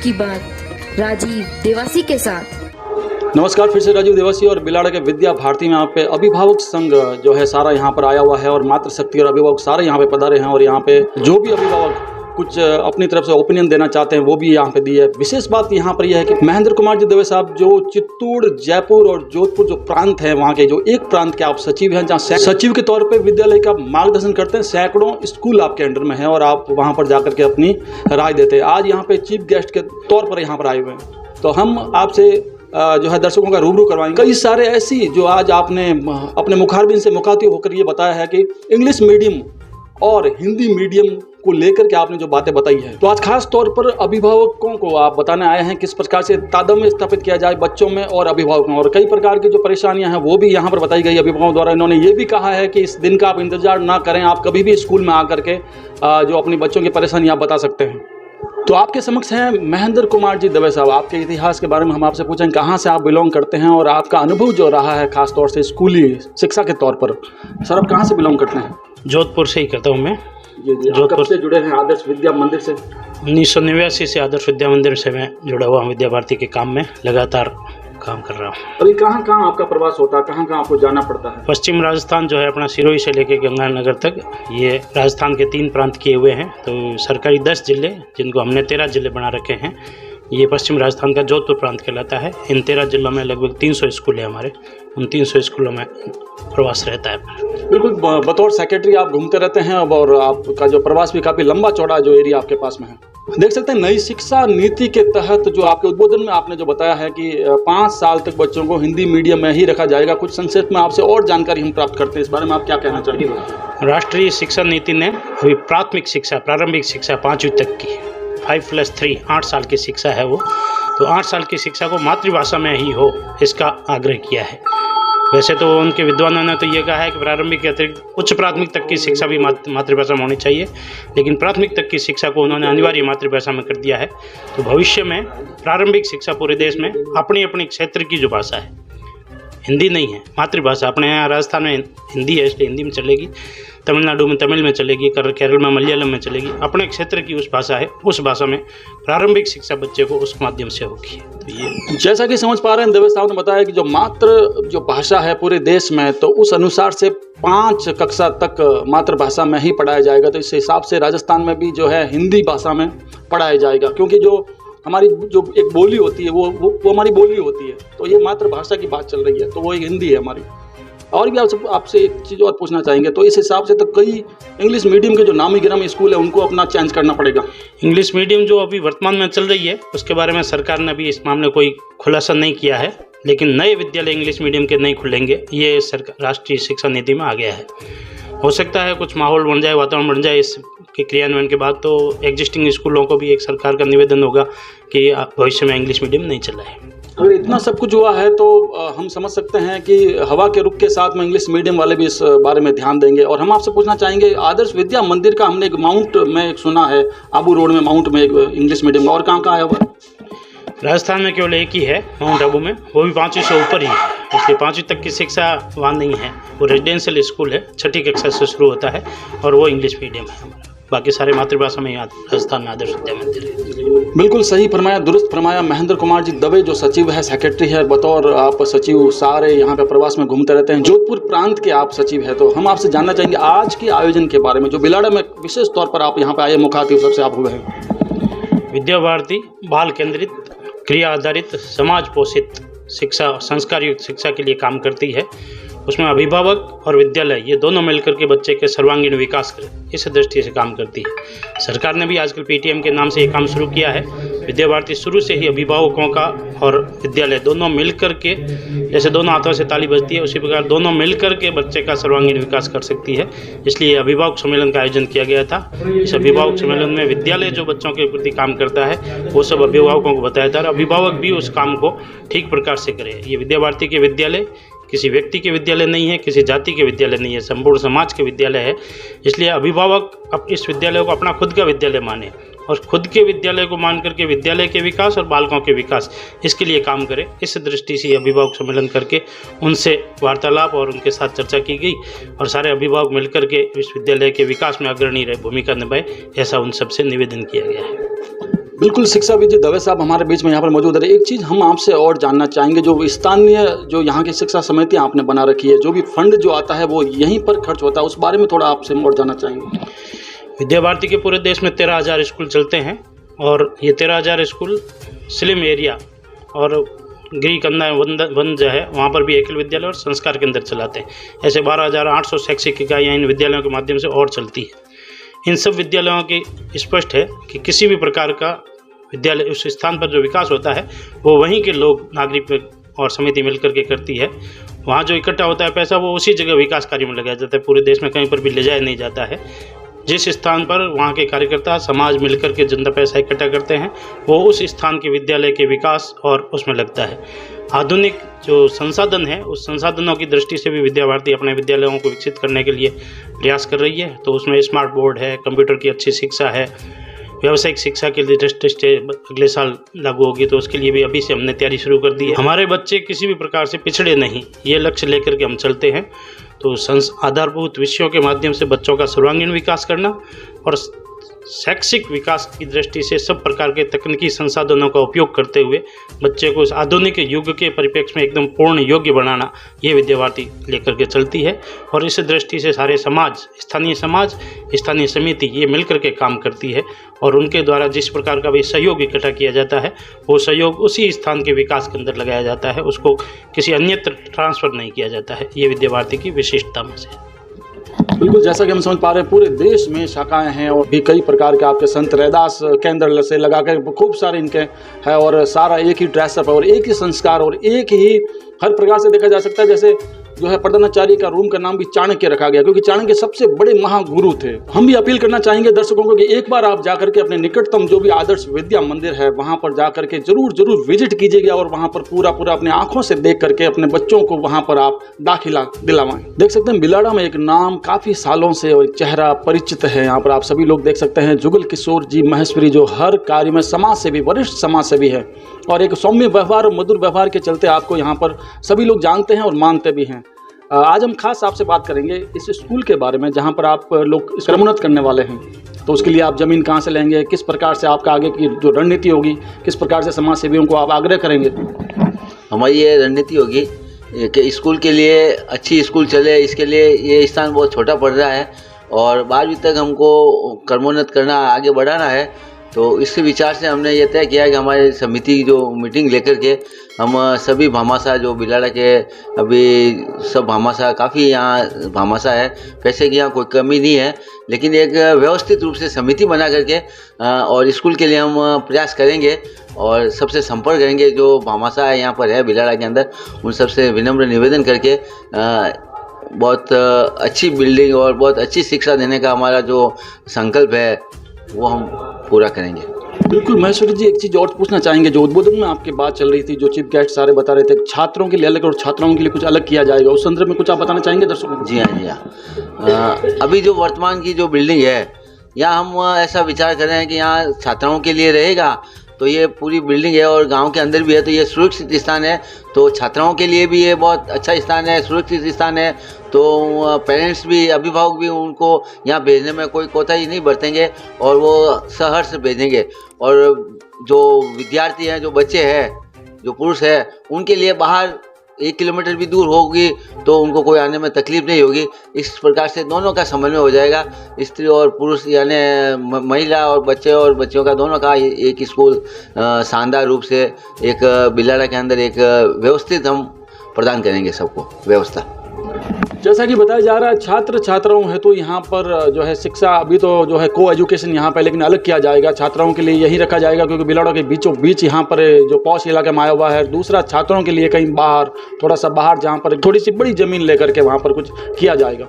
की बात राजीव देवासी के साथ। नमस्कार, फिर से राजीव देवासी और बिलाड़ा के विद्या भारती में आप पे अभिभावक संघ जो है सारा यहाँ पर आया हुआ है और मातृशक्ति और अभिभावक सारे यहाँ पे पधारे हैं और यहाँ पे जो भी अभिभावक कुछ अपनी तरफ से ओपिनियन देना चाहते हैं वो भी यहाँ पे दी है। विशेष बात यहाँ पर यह है कि महेंद्र कुमार जी दवे साहब जो चित्तौड़, जयपुर और जोधपुर जो प्रांत है वहाँ के जो एक प्रांत के आप सचिव हैं, जहाँ सचिव के तौर पे विद्यालय का मार्गदर्शन करते हैं। सैकड़ों स्कूल आपके अंडर में है और आप वहाँ पर जाकर के अपनी राय देते हैं। आज यहाँ पे चीफ गेस्ट के तौर पर यहाँ पर आए हुए हैं, तो हम आपसे जो है दर्शकों का रूबरू करवाएंगे। कई सारे ऐसी जो आज आपने अपने मुखारबिन से मुखातिब होकर ये बताया है कि इंग्लिश मीडियम और हिंदी मीडियम को लेकर के आपने जो बातें बताई है, तो आज खास तौर पर अभिभावकों को आप बताने आए हैं किस प्रकार से तादात्म्य स्थापित किया जाए बच्चों में और अभिभावकों में। और कई प्रकार की जो परेशानियां हैं वो भी यहाँ पर बताई गई अभिभावकों द्वारा। इन्होंने ये भी कहा है कि इस दिन का आप इंतजार ना करें, आप कभी भी स्कूल में आकर के जो अपनी बच्चों की परेशानी आप बता सकते हैं। तो आपके समक्ष हैं महेंद्र कुमार जी दवे साहब। आपके इतिहास के बारे में हम आपसे पूछें, कहाँ से आप बिलोंग करते हैं और आपका अनुभव जो रहा है खास तौर से स्कूली शिक्षा के तौर पर। सर, आप कहाँ से बिलोंग करते हैं? जोधपुर से ही करता हूँ मैं। जोधपुर से जुड़े हैं आदर्श विद्या मंदिर से? 1989 से आदर्श विद्या मंदिर से मैं जुड़ा हुआ हूँ। विद्या भारती के काम में लगातार काम कर रहा हूँ। अभी कहाँ कहाँ आपका प्रवास होता है, कहाँ कहाँ आपको जाना पड़ता है? पश्चिम राजस्थान जो है अपना सिरोही से लेकर गंगानगर तक, ये राजस्थान के 3 प्रांत किए हुए हैं। तो सरकारी 10 जिले जिनको हमने 13 जिले बना रखे हैं, ये पश्चिम राजस्थान का जोधपुर प्रांत कहलाता है। इन 13 जिलों में लगभग 300 स्कूल है हमारे। उन 300 स्कूलों में प्रवास रहता है। बिल्कुल, बतौर सेक्रेटरी आप घूमते रहते हैं और आपका जो प्रवास भी काफ़ी लंबा चौड़ा जो एरिया आपके पास में है। देख सकते हैं नई शिक्षा नीति के तहत जो आपके उद्बोधन में आपने जो बताया है कि 5 साल तक बच्चों को हिंदी मीडियम में ही रखा जाएगा। कुछ संक्षेप में आपसे और जानकारी हम प्राप्त करते हैं, इस बारे में आप क्या कहना चाहेंगे? राष्ट्रीय शिक्षा नीति ने अभी प्राथमिक शिक्षा, प्रारंभिक शिक्षा 5वीं तक की 5+3 8 साल की शिक्षा है वो, तो 8 साल की शिक्षा को मातृभाषा में ही हो इसका आग्रह किया है। वैसे तो उनके विद्वानों ने तो ये कहा है कि प्रारंभिक के अतिरिक्त उच्च प्राथमिक तक की शिक्षा भी मातृभाषा में होनी चाहिए, लेकिन प्राथमिक तक की शिक्षा को उन्होंने अनिवार्य मातृभाषा में कर दिया है। तो भविष्य में प्रारंभिक शिक्षा पूरे देश में अपनी अपनी क्षेत्र की जो भाषा है, हिंदी नहीं है मातृभाषा, अपने यहाँ राजस्थान में हिंदी है इसलिए हिंदी में चलेगी, तमिलनाडु में तमिल में चलेगी, केरल में मलयालम में चलेगी। अपने क्षेत्र की उस भाषा है, उस भाषा में प्रारंभिक शिक्षा बच्चे को उस माध्यम से होगी। तो ये जैसा कि समझ पा रहे हैं, दवे साहब ने बताया कि जो भाषा है पूरे देश में, तो उस अनुसार से 5 कक्षा तक मातृभाषा में ही पढ़ाया जाएगा। तो इस हिसाब से राजस्थान में भी जो है हिंदी भाषा में पढ़ाया जाएगा, क्योंकि जो हमारी जो एक बोली होती है वो हमारी बोली होती है। तो ये मातृभाषा की बात चल रही है, तो वो एक हिंदी है हमारी। और भी आपसे एक चीज़ और पूछना चाहेंगे, तो इस हिसाब से तो कई इंग्लिश मीडियम के जो नामी गिरामी स्कूल है उनको अपना चेंज करना पड़ेगा। इंग्लिश मीडियम जो अभी वर्तमान में चल रही है उसके बारे में सरकार ने भी इस मामले कोई खुलासा नहीं किया है, लेकिन नए विद्यालय इंग्लिश मीडियम के नहीं खुलेंगे, ये सरकार राष्ट्रीय शिक्षा नीति में आ गया है। हो सकता है कुछ माहौल बन जाए, वातावरण बन जाए इसके क्रियान्वयन के बाद, तो एग्जिस्टिंग स्कूलों को भी एक सरकार का निवेदन होगा कि भविष्य में इंग्लिश मीडियम नहीं चलाए। अगर इतना सब कुछ हुआ है तो हम समझ सकते हैं कि हवा के रुख के साथ में इंग्लिश मीडियम वाले भी इस बारे में ध्यान देंगे। और हम आपसे पूछना चाहेंगे, आदर्श विद्या मंदिर का हमने एक माउंट में एक सुना है, आबू रोड में माउंट में एक इंग्लिश मीडियम, और कहाँ कहाँ है वो? राजस्थान में केवल एक ही है, माउंट आबू में, वो भी 5वीं से ऊपर ही है, इसलिए 5वीं तक की शिक्षा वहाँ नहीं है। वो रेजिडेंशियल स्कूल है, 6ठी कक्षा से शुरू होता है और वो इंग्लिश मीडियम है हमारा। बाकी सारे मातृभाषा में राजस्थान में आदर्श विद्या मंदिर है। बिल्कुल सही फरमाया, दुरुस्त फरमाया। महेंद्र कुमार जी दवे जो सचिव है, सेक्रेटरी है, बतौर आप सचिव सारे यहाँ पे प्रवास में घूमते रहते हैं। जोधपुर प्रांत के आप सचिव है, तो हम आपसे जानना चाहेंगे आज के आयोजन के बारे में, जो बिलाड़ा में विशेष तौर पर आप यहाँ पे आए, मुखातिब सबसे आप हुए हैं। विद्या भारती बाल केंद्रित, क्रिया आधारित, समाज पोषित शिक्षा, संस्कार युक्त शिक्षा के लिए काम करती है। उसमें अभिभावक और विद्यालय ये दोनों मिलकर के बच्चे के सर्वांगीण विकास करें, इस दृष्टि से काम करती है। सरकार ने भी आजकल पीटीएम के नाम से ये काम शुरू किया है। विद्या भारती शुरू से ही अभिभावकों का और विद्यालय दोनों मिलकर के, जैसे दोनों हाथों से ताली बजती है उसी प्रकार दोनों मिलकर के बच्चे का सर्वांगीण विकास कर सकती है। इसलिए अभिभावक सम्मेलन का आयोजन किया गया था। इस अभिभावक सम्मेलन में विद्यालय जो बच्चों के प्रति काम करता है वो सब अभिभावकों को बताया था, और अभिभावक भी उस काम को ठीक प्रकार से करें। ये विद्या भारती के विद्यालय किसी व्यक्ति के विद्यालय नहीं है, किसी जाति के विद्यालय नहीं है, संपूर्ण समाज के विद्यालय है। इसलिए अभिभावक अब इस विद्यालय को अपना खुद का विद्यालय माने और खुद के विद्यालय को मान करके विद्यालय के विकास और बालकों के विकास इसके लिए काम करें। इस दृष्टि से अभिभावक सम्मेलन करके उनसे वार्तालाप और उनके साथ चर्चा की गई और सारे अभिभावक मिलकर के विश्वविद्यालय के विकास में अग्रणी भूमिका निभाए, ऐसा उन सबसे निवेदन किया गया है। बिल्कुल, शिक्षा विजय दवे साहब हमारे बीच में यहाँ पर मौजूद है। एक चीज़ हम आपसे और जानना चाहेंगे, जो स्थानीय जो यहाँ की शिक्षा समिति आपने बना रखी है, जो भी फंड जो आता है वो यहीं पर खर्च होता है, उस बारे में थोड़ा आपसे और जानना चाहेंगे। विद्या भारती के पूरे देश में 13,000 स्कूल चलते हैं और ये 13,000 स्कूल स्लिम एरिया और गिरी कंधा वन जो है वहाँ पर भी एकल विद्यालय और संस्कार केंद्र चलाते हैं। ऐसे 12,800 शैक्षिक इकाइयाँ इन विद्यालयों के माध्यम से और चलती है। इन सब विद्यालयों की स्पष्ट है कि किसी भी प्रकार का विद्यालय उस स्थान पर जो विकास होता है वो वहीं के लोग नागरिक और समिति मिलकर के करती है। वहाँ जो इकट्ठा होता है पैसा वो उसी जगह विकास कार्य में लगाया जाता है। पूरे देश में कहीं पर भी ले जाया नहीं जाता है। जिस स्थान पर वहाँ के कार्यकर्ता समाज मिलकर के जनता पैसा इकट्ठा करते हैं वो उस स्थान के विद्यालय के विकास और उसमें लगता है। आधुनिक जो संसाधन है उस संसाधनों की दृष्टि से भी विद्या भारती अपने विद्यालयों को विकसित करने के लिए प्रयास कर रही है। तो उसमें स्मार्ट बोर्ड है, कंप्यूटर की अच्छी शिक्षा है, व्यावसायिक शिक्षा के लिए टेस्ट अगले साल लागू होगी, तो उसके लिए भी अभी से हमने तैयारी शुरू कर दी है। हमारे बच्चे किसी भी प्रकार से पिछड़े नहीं, ये लक्ष्य लेकर के हम चलते हैं। तो आधारभूत विषयों के माध्यम से बच्चों का सर्वांगीण विकास करना और शैक्षिक विकास की दृष्टि से सब प्रकार के तकनीकी संसाधनों का उपयोग करते हुए बच्चे को इस आधुनिक युग के परिप्रेक्ष्य में एकदम पूर्ण योग्य बनाना, ये विद्या भारती लेकर के चलती है। और इस दृष्टि से सारे समाज, स्थानीय समिति ये मिलकर के काम करती है और उनके द्वारा जिस प्रकार का भी सहयोग इकट्ठा किया जाता है वो सहयोग उसी स्थान के विकास के अंदर लगाया जाता है, उसको किसी अन्यत्र ट्रांसफ़र नहीं किया जाता है। ये विद्या भारती की विशिष्टता में से। बिल्कुल, जैसा कि हम समझ पा रहे हैं पूरे देश में शाखाएं हैं और भी कई प्रकार के आपके संत रैदास केंद्र से लगा कर खूब सारे इनके हैं और सारा एक ही ड्रेसअप और एक ही संस्कार और एक ही हर प्रकार से देखा जा सकता है। जैसे जो है प्रधानाचार्य का रूम का नाम भी चाणक्य रखा गया क्योंकि चाणक्य सबसे बड़े महागुरु थे। हम भी अपील करना चाहेंगे दर्शकों को कि एक बार आप जाकर के अपने निकटतम जो भी आदर्श विद्या मंदिर है वहां पर जाकर के जरूर विजिट कीजिएगा और वहां पर पूरा अपने आंखों से देख करके अपने बच्चों को वहां पर आप दाखिला दिलावाएं। देख सकते हैं बिलाड़ा में एक नाम काफी सालों से और चेहरा परिचित है। यहाँ पर आप सभी लोग देख सकते हैं जुगल किशोर जी महेश्वरी, जो हर कार्य में समाज सेवी, वरिष्ठ समाज सेवी है और एक सौम्य व्यवहार और मधुर व्यवहार के चलते आपको यहाँ पर सभी लोग जानते हैं और मानते भी हैं। आज हम खास आपसे बात करेंगे इस स्कूल के बारे में जहाँ पर आप लोग क्रमोन्नत करने वाले हैं। तो उसके लिए आप ज़मीन कहाँ से लेंगे, किस प्रकार से आपका आगे की जो रणनीति होगी, किस प्रकार से समाज सेवियों को आप आग्रह करेंगे? हमारी ये रणनीति होगी कि स्कूल के लिए अच्छी स्कूल चले, इसके लिए ये स्थान बहुत छोटा पड़ रहा है और 12वीं तक हमको क्रमोन्नत करना, आगे बढ़ाना है। तो इस विचार से हमने ये तय किया कि हमारी समिति की जो मीटिंग लेकर के हम सभी भामाशाह जो बिलाड़ा के अभी सब भामाशाह काफ़ी यहाँ भामाशाह है, पैसे की यहाँ कोई कमी नहीं है, लेकिन एक व्यवस्थित रूप से समिति बना करके और स्कूल के लिए हम प्रयास करेंगे और सबसे संपर्क करेंगे जो भामाशाह यहाँ पर है बिलाड़ा के अंदर, उन सबसे विनम्र निवेदन करके बहुत अच्छी बिल्डिंग और बहुत अच्छी शिक्षा देने का हमारा जो संकल्प है वो हम पूरा करेंगे। बिल्कुल महेश्वरी जी, एक चीज़ और पूछना चाहेंगे, जो उद्बोधन में आपकी बात चल रही थी, जो चीफ गेस्ट सारे बता रहे थे छात्रों के लिए अलग और छात्राओं के लिए कुछ अलग किया जाएगा, उस संदर्भ में कुछ आप बताना चाहेंगे दर्शकों को? जी हाँ। अभी जो वर्तमान की जो बिल्डिंग है यहाँ हम ऐसा विचार कर रहे हैं कि यहाँ छात्राओं के लिए रहेगा, तो ये पूरी बिल्डिंग है और गांव के अंदर भी है, तो ये सुरक्षित स्थान है, तो छात्राओं के लिए भी ये बहुत अच्छा स्थान है, सुरक्षित स्थान है। तो पेरेंट्स भी, अभिभावक भी उनको यहाँ भेजने में कोई कोताही नहीं बरतेंगे और वो सहर्ष भेजेंगे। और जो विद्यार्थी हैं, जो बच्चे हैं, जो पुरुष हैं, उनके लिए बाहर 1 किलोमीटर भी दूर होगी तो उनको कोई आने में तकलीफ नहीं होगी। इस प्रकार से दोनों का समन्वय हो जाएगा, स्त्री और पुरुष यानी महिला और बच्चे और बच्चियों का दोनों का एक स्कूल शानदार रूप से एक बिलाड़ा के अंदर एक व्यवस्थित हम प्रदान करेंगे सबको व्यवस्था। जैसा कि बताया जा रहा है छात्र छात्राओं है तो यहाँ पर जो है शिक्षा अभी तो जो है को एजुकेशन यहाँ पर, लेकिन अलग किया जाएगा, छात्राओं के लिए यही रखा जाएगा क्योंकि बिलाड़ा के बीचों बीच यहाँ पर जो पॉश इलाके में आया हुआ है। दूसरा छात्रों के लिए कहीं बाहर, थोड़ा सा बाहर, जहाँ पर थोड़ी सी बड़ी ज़मीन लेकर के वहाँ पर कुछ किया जाएगा।